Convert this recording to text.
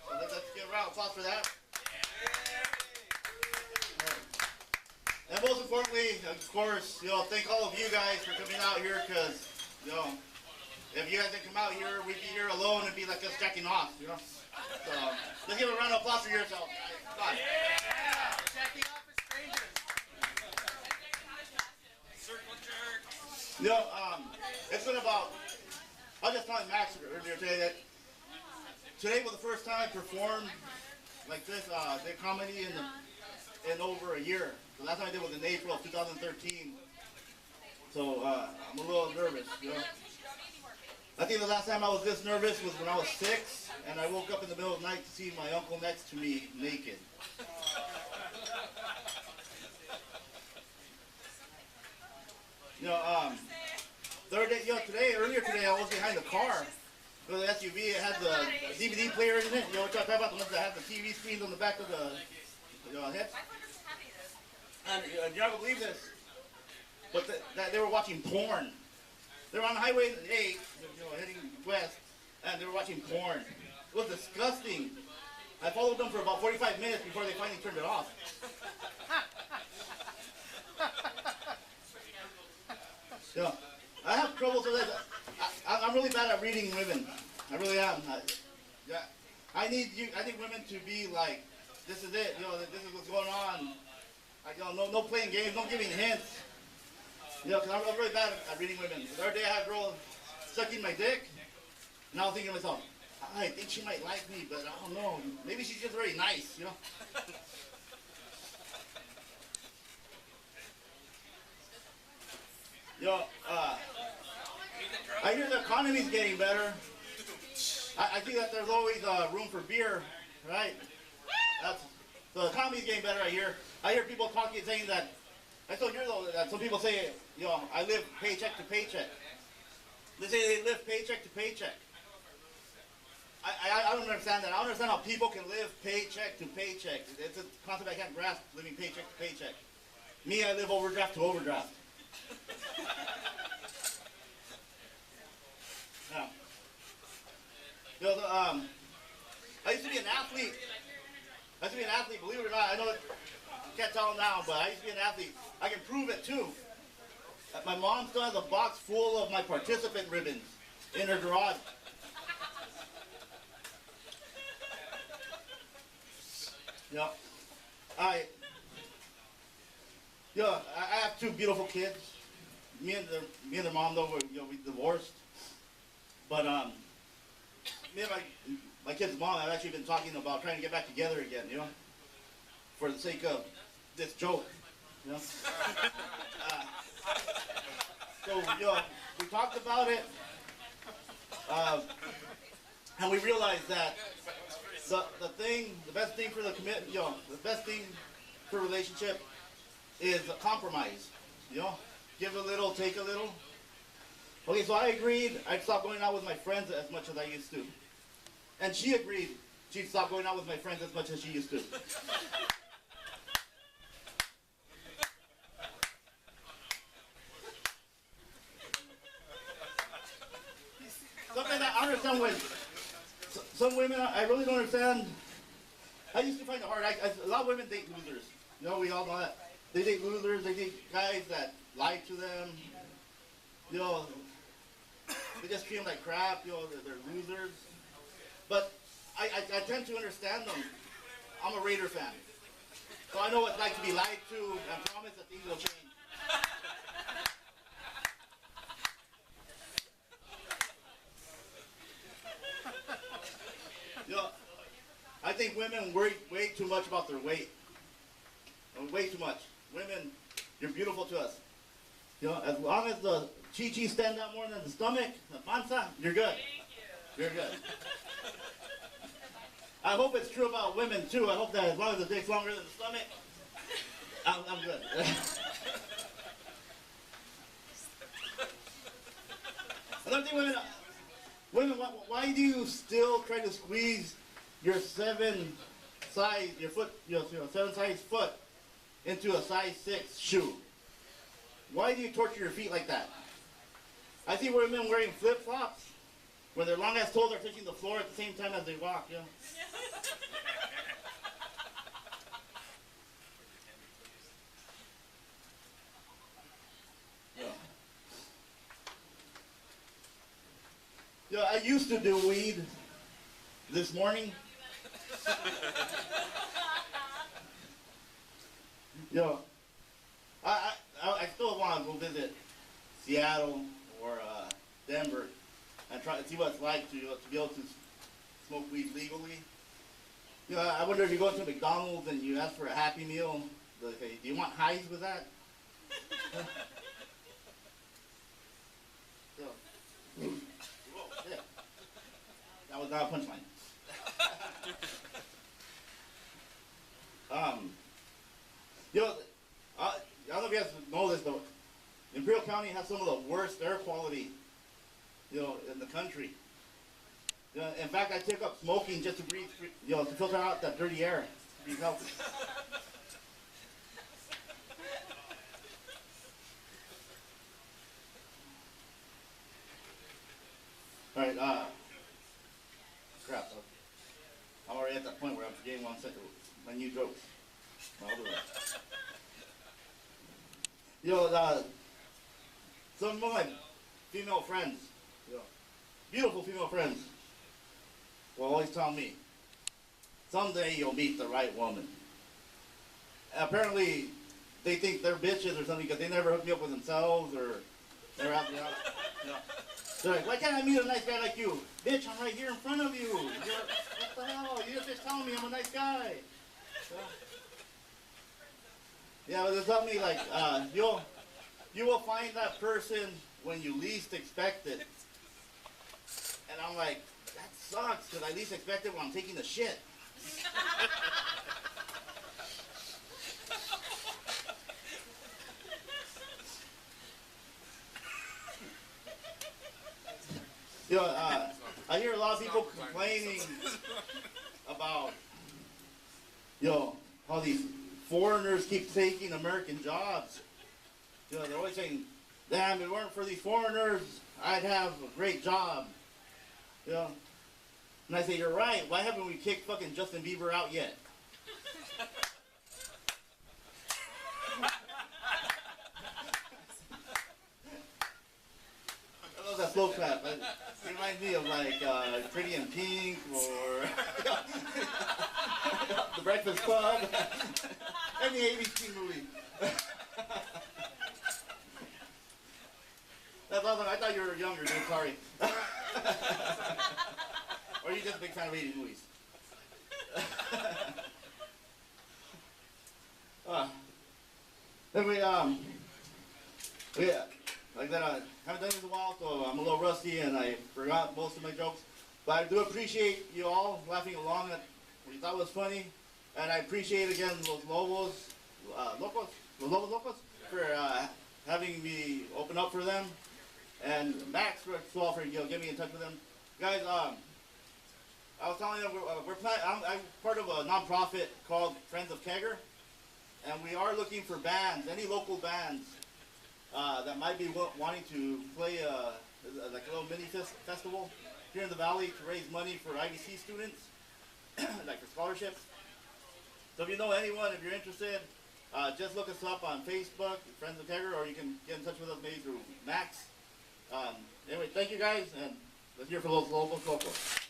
So let's give a round of applause for that. And most importantly, of course, thank all of you guys for coming out here, because, if you guys didn't come out here, we'd be here alone and be like us jacking off, So let's give a round of applause for yourself. Come on. Yeah! Jacking off with strangers. Circle jerk. It's been about, I was just telling Max earlier today that today was the first time I performed like this, the comedy in over a year. The last time I did was in April of 2013. So I'm a little nervous, I think the last time I was this nervous was when I was 6, and I woke up in the middle of the night to see my uncle next to me naked. Earlier today, I was behind the car. The SUV, it had the DVD player in it. You know what I'm talking about? The ones that have the TV screens on the back of the head. And you're not gonna believe this, but that they were watching porn. They were on Highway 8, heading west, and they were watching porn. It was disgusting. I followed them for about 45 minutes before they finally turned it off. I have trouble with that. I'm really bad at reading women. I really am. I need women to be like, this is it. This is what's going on. No playing games, no giving hints. Because I'm really bad at reading women. The other day I had a girl sucking my dick, and I was thinking to myself, I think she might like me, but I don't know. Maybe she's just very nice, I hear the economy's getting better. I think that there's always room for beer, right? The economy's getting better, I hear. I hear people talking, saying that, I still hear though, that some people say, I live paycheck to paycheck. They say they live paycheck to paycheck. I don't understand that. I don't understand how people can live paycheck to paycheck. It's a concept I can't grasp, living paycheck to paycheck. Me, I live overdraft to overdraft. I used to be an athlete. Believe it or not. I know you can't tell now, but I used to be an athlete. I can prove it too. My mom still has a box full of my participant ribbons in her garage. I have 2 beautiful kids. Me and their mom though, we divorced. But me and my kid's mom have actually been talking about trying to get back together again, for the sake of this joke, So, we talked about it, and we realized that the best thing for the commitment, the best thing for a relationship is a compromise, give a little, take a little. Okay, so I agreed I'd stop going out with my friends as much as I used to. And she agreed she'd stop going out with my friends as much as she used to. Something that I understand some women, I really don't understand. I used to find it hard. A lot of women date losers. We all know that. They date losers, they date guys that lie to them. They just treat them like crap, they're losers. But I tend to understand them. I'm a Raider fan. So I know what it's like to be lied to and promise that things will change. I think women worry way too much about their weight. Way too much. Women, you're beautiful to us. As long as the chi-chi stand out more than the stomach, the panza, you're good. You're good. I hope it's true about women too. I hope that as long as the dick's longer than the stomach, I'm good. Another thing, women, why do you still try to squeeze your 7 size foot into a size 6 shoe? Why do you torture your feet like that? I see women wearing flip-flops where their long ass toes are touching the floor at the same time as they walk, you know. Yeah, I used to do weed this morning. Yo, I still want to go visit Seattle or Denver and try to see what it's like to be able to smoke weed legally. You know, I wonder if you go to McDonald's and you ask for a Happy Meal, they'll say, do you want highs with that? So, yeah. That was not a punchline. You know, I don't know if you guys know this, but Imperial County has some of the worst air quality, you know, in the country. You know, in fact, I took up smoking just to breathe, you know, to filter out that dirty air, to be healthy. All right, crap. I'm already at that point where I'm forgetting my new jokes. I'll do it. You know, some of my female friends, you know, beautiful female friends, will always tell me, someday you'll meet the right woman. Apparently, they think they're bitches or something because they never hook me up with themselves or never have me out. You know. They're like, why can't I meet a nice guy like you? Bitch, I'm right here in front of you. What the hell? You're just telling me I'm a nice guy. Yeah, but they tell me like, you will find that person when you least expect it. And I'm like, that sucks, because I least expect it when I'm taking a shit. You know, I hear a lot of people complaining about, you know, how these foreigners keep taking American jobs. You know, they're always saying, damn, if it weren't for these foreigners, I'd have a great job. You know? And I say, you're right, why haven't we kicked fucking Justin Bieber out yet? I love that slow clap. It reminds me of like Pretty in Pink or The Breakfast Club. Any ABC movie. That's awesome. I thought you were younger, dude. Sorry. Or are you just a big fan of 80s movies? Then like that, I haven't done it in a while, so I'm a little rusty and I forgot most of my jokes. But I do appreciate you all laughing along at what you thought was funny. And I appreciate again Los Lobos Locos for having me open up for them. And Max for getting me in touch with them. Guys, I was telling them I'm part of a nonprofit called Friends of Kegger. And we are looking for bands, any local bands that might be wanting to play like a little mini festival here in the valley to raise money for IVC students, like for scholarships. So if you know anyone, if you're interested, just look us up on Facebook, Friends of Kegger, or you can get in touch with us maybe through Max. Anyway, thank you guys, and let's hear for Los Lobos Locos.